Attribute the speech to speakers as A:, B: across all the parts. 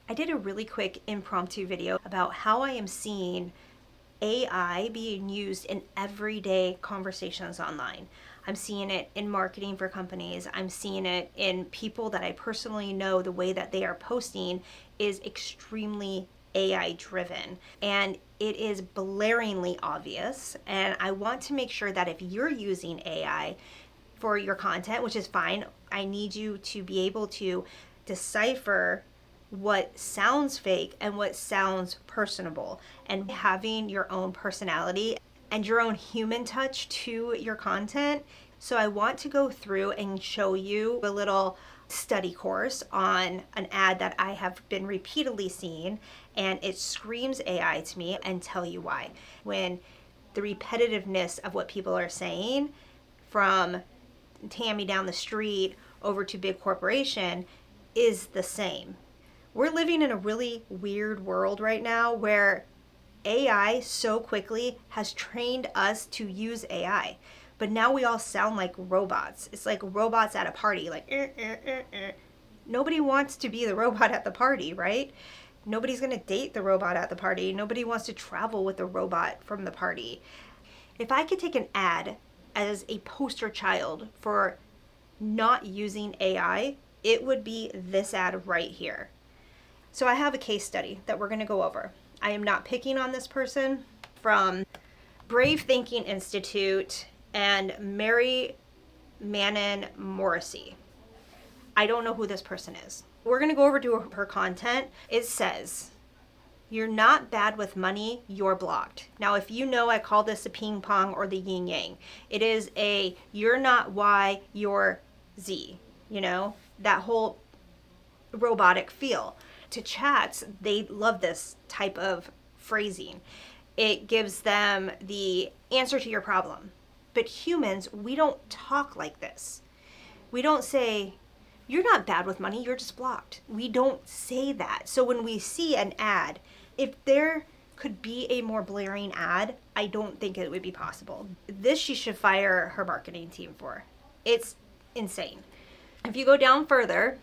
A: I did a really quick impromptu video about how I am seeing AI being used in everyday conversations online. I'm seeing it in marketing for companies. I'm seeing it in people that I personally know. The way that they are posting is extremely AI driven, and it is blaringly obvious. And I want to make sure that if you're using AI for your content, which is fine, I need you to be able to decipher what sounds fake and what sounds personable, and having your own personality and your own human touch to your content. So I want to go through and show you a little study course on an ad that I have been repeatedly seeing, and it screams AI to me, and tell you why. When the repetitiveness of what people are saying, from Tammy down the street over to big corporation, is the same. We're living in a really weird world right now where AI so quickly has trained us to use AI. But now we all sound like robots. It's like robots at a party, like, Nobody wants to be the robot at the party, right? Nobody's going to date the robot at the party. Nobody wants to travel with the robot from the party. If I could take an ad as a poster child for not using AI, it would be this ad right here. So I have a case study that we're going to go over. I am not picking on this person. From Brave Thinking Institute and Mary Manon Morrissey. I don't know who this person is. We're going to go over to her content. It says, "You're not bad with money, you're blocked." Now, if you know, I call this a ping pong or the yin yang. It is a you're not Y, you're Z. You know, that whole robotic feel. To chats, they love this type of phrasing. It gives them the answer to your problem. But humans, we don't talk like this. We don't say, "You're not bad with money, you're just blocked." We don't say that. So when we see an ad, if there could be a more blaring ad, I don't think it would be possible. This she should fire her marketing team for. It's insane. If you go down further,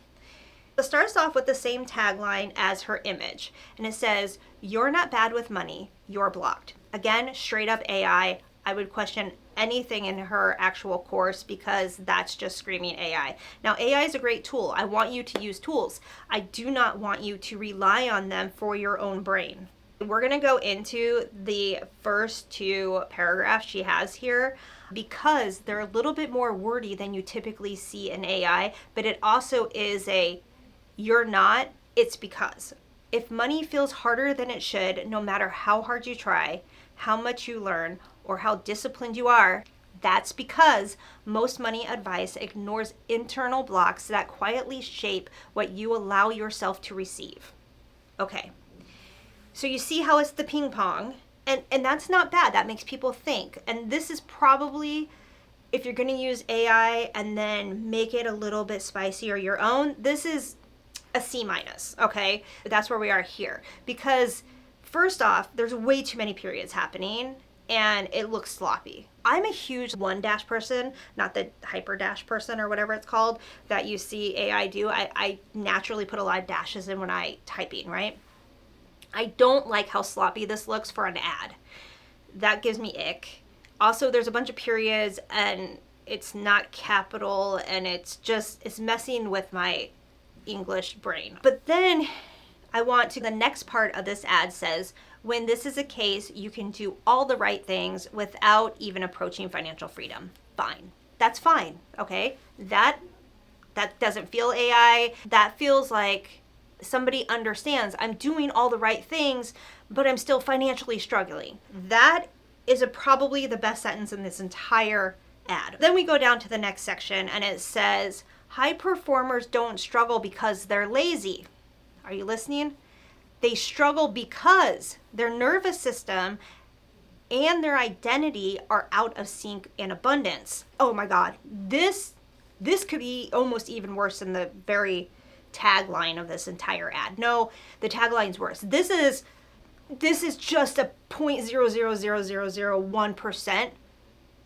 A: it starts off with the same tagline as her image, and it says, "You're not bad with money, you're blocked." Again, straight up AI. I would question anything in her actual course, because that's just screaming AI. Now, AI is a great tool. I want you to use tools. I do not want you to rely on them for your own brain. We're going to go into the first two paragraphs she has here, because they're a little bit more wordy than you typically see in AI, but it also is a "you're not, it's because." If money feels harder than it should, no matter how hard you try, how much you learn, or how disciplined you are, that's because most money advice ignores internal blocks that quietly shape what you allow yourself to receive. Okay, so you see how it's the ping pong, and that's not bad. That makes people think. And this is probably, if you're going to use AI and then make it a little bit spicy or your own, this is a C minus, okay? That's where we are here. Because first off, there's way too many periods happening, and it looks sloppy. I'm a huge one dash person, not the hyper dash person or whatever it's called that you see AI do. I naturally put a lot of dashes in when I typing, right? I don't like how sloppy this looks for an ad. That gives me ick. Also, there's a bunch of periods, and it's not capital, and it's messing with my English brain. But then I want to, the next part of this ad says, "When this is a case, you can do all the right things without even approaching financial freedom." Fine. That's fine, okay? That doesn't feel AI. That feels like somebody understands I'm doing all the right things, but I'm still financially struggling. That is probably the best sentence in this entire ad. Then we go down to the next section, and it says, "High performers don't struggle because they're lazy." Are you listening? They struggle because their nervous system and their identity are out of sync in abundance. Oh my God, this could be almost even worse than the very tagline of this entire ad. No, the tagline's worse. This is just a 0.00001%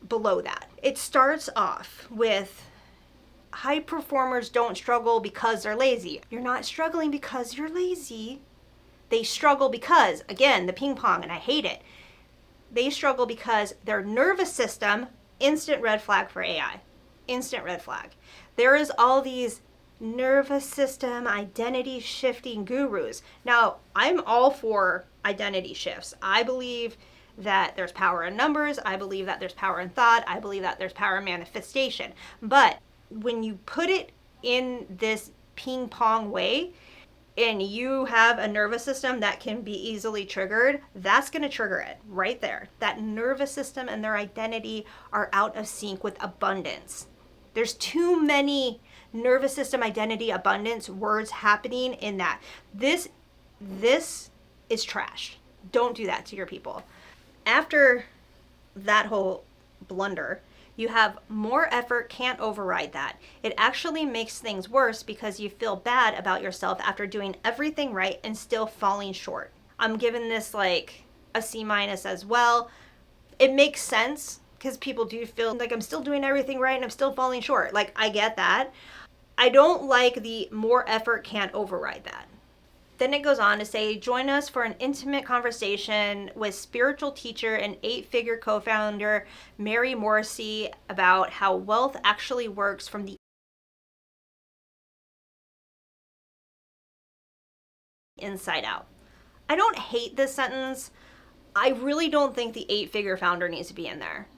A: below that. It starts off with high performers don't struggle because they're lazy. You're not struggling because you're lazy. They struggle because, again, the ping pong, and I hate it. They struggle because their nervous system, instant red flag for AI. Instant red flag. There is all these nervous system identity shifting gurus. Now, I'm all for identity shifts. I believe that there's power in numbers. I believe that there's power in thought. I believe that there's power in manifestation. But when you put it in this ping pong way, and you have a nervous system that can be easily triggered, that's going to trigger it right there. That nervous system and their identity are out of sync with abundance. There's too many nervous system identity abundance words happening in that. This is trash. Don't do that to your people. After that whole blunder, you have more effort can't override that. It actually makes things worse because you feel bad about yourself after doing everything right and still falling short. I'm giving this like a C- as well. It makes sense because people do feel like I'm still doing everything right and I'm still falling short. Like, I get that. I don't like the more effort can't override that. Then it goes on to say, join us for an intimate conversation with spiritual teacher and 8-figure co-founder Mary Morrissey about how wealth actually works from the inside out. I don't hate this sentence. I really don't think the 8-figure founder needs to be in there.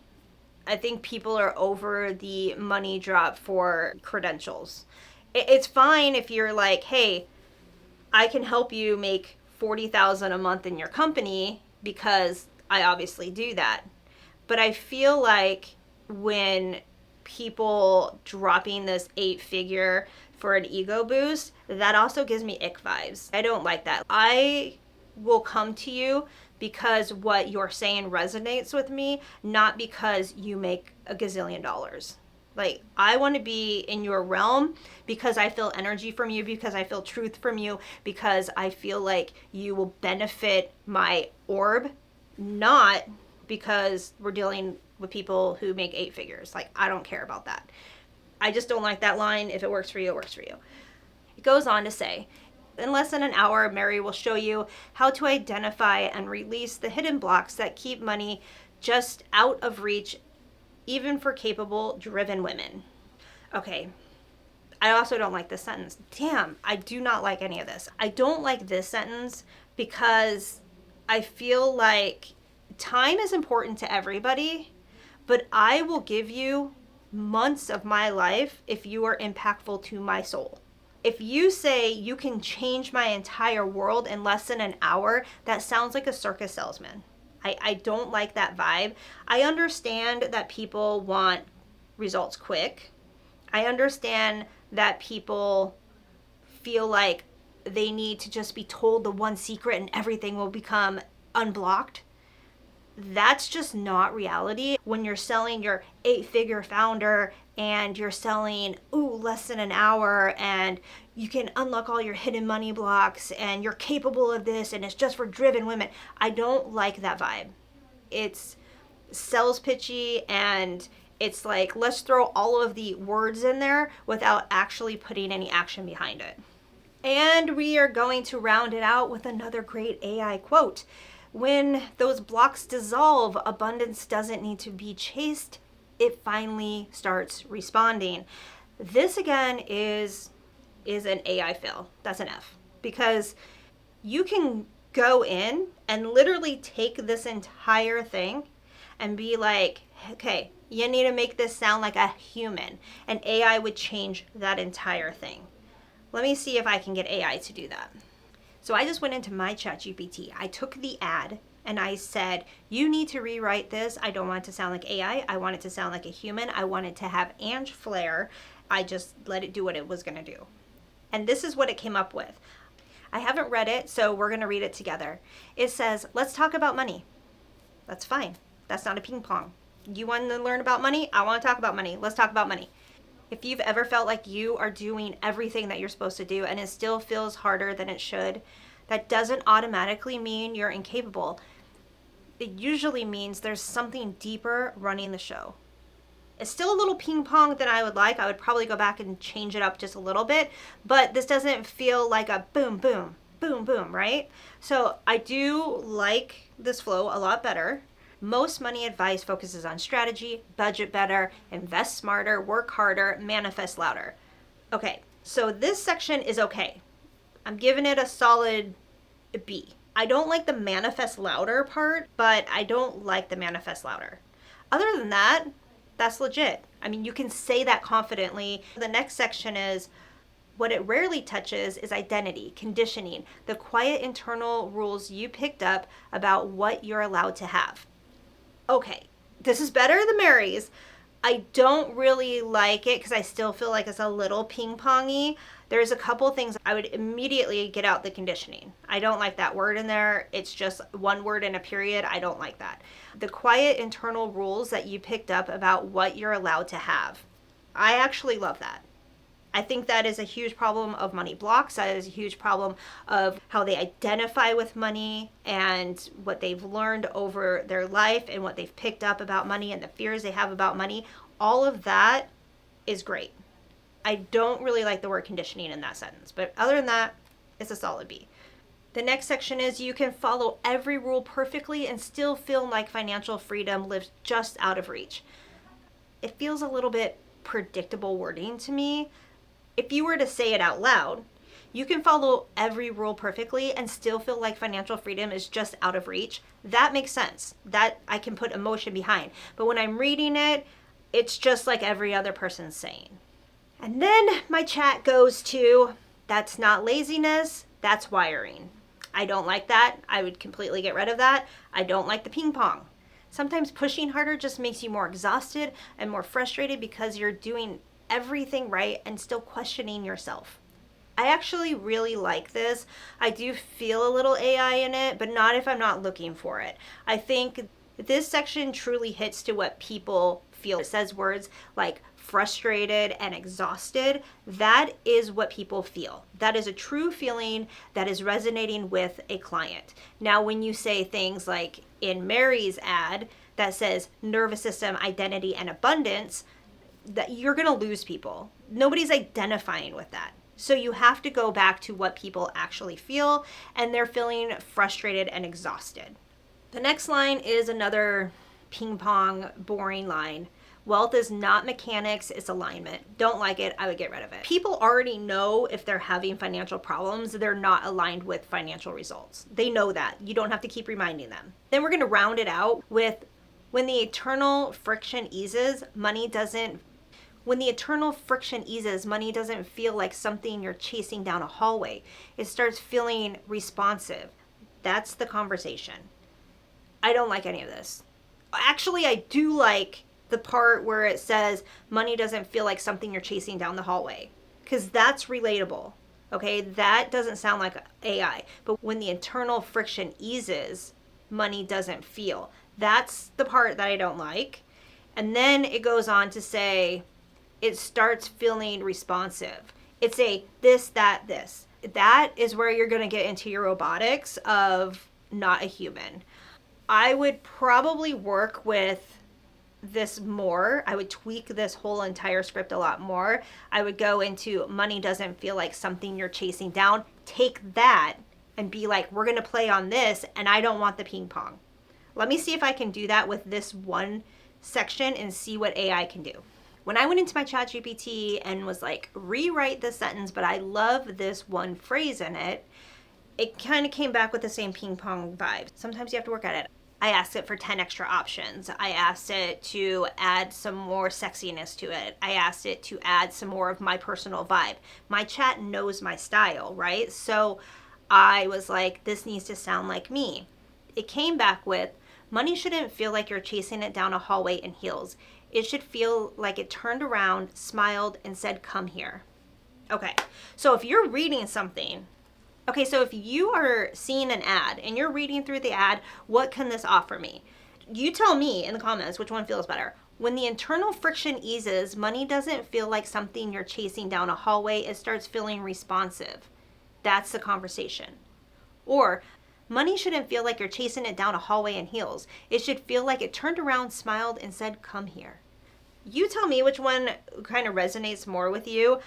A: I think people are over the money drop for credentials. It's fine if you're like, hey, I can help you make $40,000 a month in your company because I obviously do that. But I feel like when people dropping this 8-figure for an ego boost, that also gives me ick vibes. I don't like that. I will come to you because what you're saying resonates with me, not because you make a gazillion dollars. Like, I want to be in your realm because I feel energy from you, because I feel truth from you, because I feel like you will benefit my orb, not because we're dealing with people who make 8 figures. Like, I don't care about that. I just don't like that line. If it works for you, it works for you. It goes on to say, in less than an hour, Mary will show you how to identify and release the hidden blocks that keep money just out of reach, even for capable, driven women. Okay, I also don't like this sentence. Damn, I do not like any of this. I don't like this sentence because I feel like time is important to everybody, but I will give you months of my life if you are impactful to my soul. If you say you can change my entire world in less than an hour, that sounds like a circus salesman. I don't like that vibe. I understand that people want results quick. I understand that people feel like they need to just be told the one secret and everything will become unblocked. That's just not reality. When you're selling your 8-figure founder and you're selling, less than an hour and you can unlock all your hidden money blocks and you're capable of this and it's just for driven women. I don't like that vibe. It's sales pitchy and it's like, let's throw all of the words in there without actually putting any action behind it. And we are going to round it out with another great AI quote. When those blocks dissolve, abundance doesn't need to be chased. It finally starts responding. This again is an AI fail. That's an F. Because you can go in and literally take this entire thing and be like, okay, you need to make this sound like a human. And AI would change that entire thing. Let me see if I can get AI to do that. So I just went into my ChatGPT. I took the ad and I said, you need to rewrite this. I don't want it to sound like AI. I want it to sound like a human. I want it to have Ange flair. I just let it do what it was going to do. And this is what it came up with. I haven't read it, so we're going to read it together. It says, let's talk about money. That's fine. That's not a ping pong. You want to learn about money? I want to talk about money. Let's talk about money. If you've ever felt like you are doing everything that you're supposed to do and it still feels harder than it should, that doesn't automatically mean you're incapable. It usually means there's something deeper running the show. It's still a little ping pong than I would like. I would probably go back and change it up just a little bit, but this doesn't feel like a boom, boom, boom, boom, right? So I do like this flow a lot better. Most money advice focuses on strategy, budget better, invest smarter, work harder, manifest louder. Okay, so this section is okay. I'm giving it a solid B. I don't like the manifest louder part, but I don't like the manifest louder. Other than that, that's legit. I mean, you can say that confidently. The next section is what it rarely touches is identity, conditioning, the quiet internal rules you picked up about what you're allowed to have. Okay, this is better than Mary's. I don't really like it because I still feel like it's a little ping-pongy. There's a couple things I would immediately get out the conditioning. I don't like that word in there. It's just one word in a period. I don't like that. The quiet internal rules that you picked up about what you're allowed to have. I actually love that. I think that is a huge problem of money blocks. That is a huge problem of how they identify with money and what they've learned over their life and what they've picked up about money and the fears they have about money. All of that is great. I don't really like the word conditioning in that sentence, but other than that, it's a solid B. The next section is you can follow every rule perfectly and still feel like financial freedom lives just out of reach. It feels a little bit predictable wording to me. If you were to say it out loud, you can follow every rule perfectly and still feel like financial freedom is just out of reach. That makes sense. That I can put emotion behind. But when I'm reading it, it's just like every other person's saying. And then my chat goes to, that's not laziness, that's wiring. I don't like that. I would completely get rid of that. I don't like the ping pong. Sometimes pushing harder just makes you more exhausted and more frustrated because you're doing everything right and still questioning yourself. I actually really like this. I do feel a little AI in it, but not if I'm not looking for it. I think this section truly hits to what people feel. It says words like frustrated and exhausted. That is what people feel. That is a true feeling that is resonating with a client. Now, when you say things like in Mary's ad that says nervous system, identity, and abundance, that you're going to lose people. Nobody's identifying with that. So you have to go back to what people actually feel, and they're feeling frustrated and exhausted. The next line is another ping pong boring line. Wealth is not mechanics, it's alignment. Don't like it, I would get rid of it. People already know if they're having financial problems, they're not aligned with financial results. They know that. You don't have to keep reminding them. Then we're going to round it out with when the eternal friction eases, money doesn't feel like something you're chasing down a hallway. It starts feeling responsive. That's the conversation. I don't like any of this. Actually, I do like the part where it says money doesn't feel like something you're chasing down the hallway, because that's relatable. Okay, that doesn't sound like AI. But when the internal friction eases, money doesn't feel. That's the part that I don't like. And then it goes on to say, it starts feeling responsive. It's a this, that, this. That is where you're going to get into your robotics of not a human. I would probably work with this more. I would tweak this whole entire script a lot more. I would go into money doesn't feel like something you're chasing down. Take that and be like, we're going to play on this, and I don't want the ping pong. Let me see if I can do that with this one section and see what AI can do. When I went into my ChatGPT and was like, rewrite this sentence, but I love this one phrase in it, it kind of came back with the same ping pong vibe. Sometimes you have to work at it. I asked it for 10 extra options. I asked it to add some more sexiness to it. I asked it to add some more of my personal vibe. My chat knows my style, right? So I was like, this needs to sound like me. It came back with, money shouldn't feel like you're chasing it down a hallway in heels. It should feel like it turned around, smiled, and said, come here. Okay, so if you're reading something, so if you are seeing an ad and you're reading through the ad, what can this offer me? You tell me in the comments which one feels better. When the internal friction eases, money doesn't feel like something you're chasing down a hallway. It starts feeling responsive. That's the conversation. Or, money shouldn't feel like you're chasing it down a hallway in heels. It should feel like it turned around, smiled, and said, come here. You tell me which one kind of resonates more with you.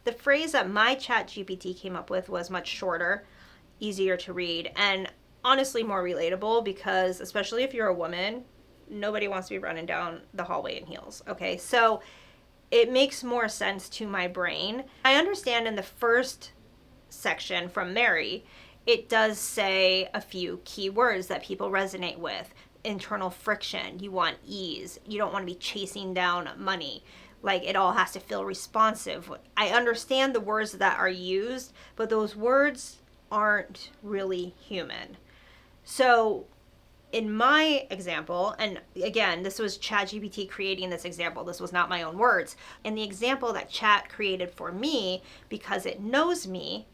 A: The phrase that my ChatGPT came up with was much shorter, easier to read, and honestly more relatable because, especially if you're a woman, nobody wants to be running down the hallway in heels. Okay, so it makes more sense to my brain. I understand in the first section from Mary, it does say a few key words that people resonate with. Internal friction, you want ease, you don't want to be chasing down money. Like it all has to feel responsive. I understand the words that are used, but those words aren't really human. So in my example, and again, this was ChatGPT creating this example, this was not my own words. In the example that Chat created for me, because it knows me,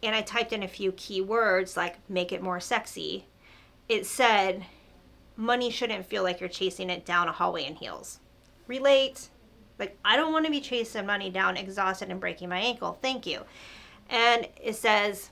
A: and I typed in a few key words like make it more sexy, it said, money shouldn't feel like you're chasing it down a hallway in heels. Relate. Like, I don't want to be chasing money down exhausted and breaking my ankle. Thank you. And it says,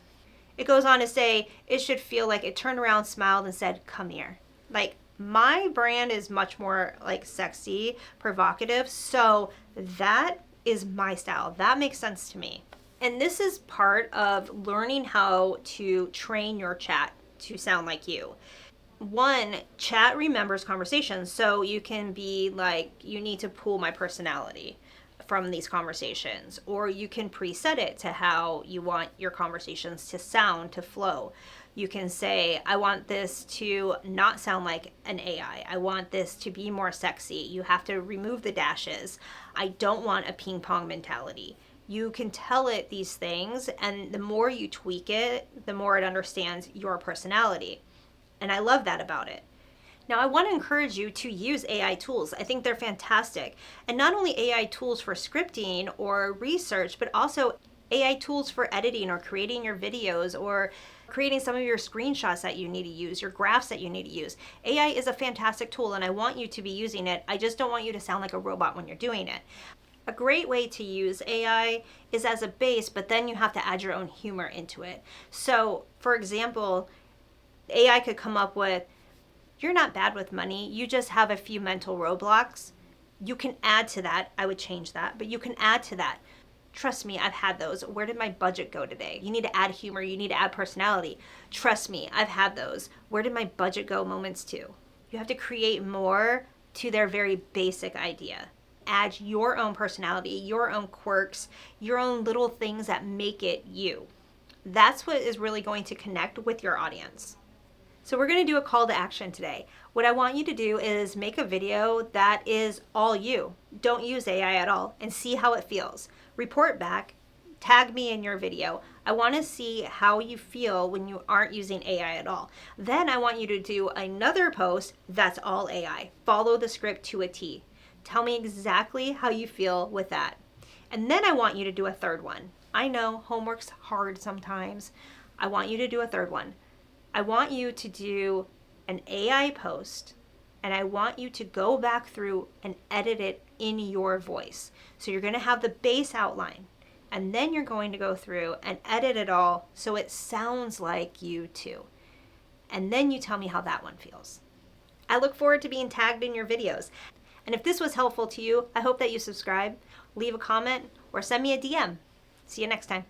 A: it goes on to say, it should feel like it turned around, smiled, and said, come here. Like, my brand is much more like sexy, provocative. So that is my style. That makes sense to me. And this is part of learning how to train your chat to sound like you. One, chat remembers conversations. So you can be like, you need to pull my personality from these conversations, or you can preset it to how you want your conversations to sound, to flow. You can say, I want this to not sound like an AI. I want this to be more sexy. You have to remove the dashes. I don't want a ping pong mentality. You can tell it these things, and the more you tweak it, the more it understands your personality. And I love that about it. Now, I want to encourage you to use AI tools. I think they're fantastic. And not only AI tools for scripting or research, but also AI tools for editing or creating your videos or creating some of your screenshots that you need to use, your graphs that you need to use. AI is a fantastic tool and I want you to be using it. I just don't want you to sound like a robot when you're doing it. A great way to use AI is as a base, but then you have to add your own humor into it. So, for example, AI could come up with, you're not bad with money, you just have a few mental roadblocks. You can add to that. I would change that, but you can add to that. Trust me, I've had those. Where did my budget go today? You need to add humor, you need to add personality. Trust me, I've had those. Where did my budget go moments too? You have to create more to their very basic idea. Add your own personality, your own quirks, your own little things that make it you. That's what is really going to connect with your audience. So we're going to do a call to action today. What I want you to do is make a video that is all you. Don't use AI at all and see how it feels. Report back, tag me in your video. I want to see how you feel when you aren't using AI at all. Then I want you to do another post that's all AI. Follow the script to a T. Tell me exactly how you feel with that. And then I want you to do a third one. I know homework's hard sometimes. I want you to do a third one. I want you to do an AI post, and I want you to go back through and edit it in your voice. So you're going to have the base outline, and then you're going to go through and edit it all so it sounds like you too. And then you tell me how that one feels. I look forward to being tagged in your videos. And if this was helpful to you, I hope that you subscribe, leave a comment, or send me a DM. See you next time.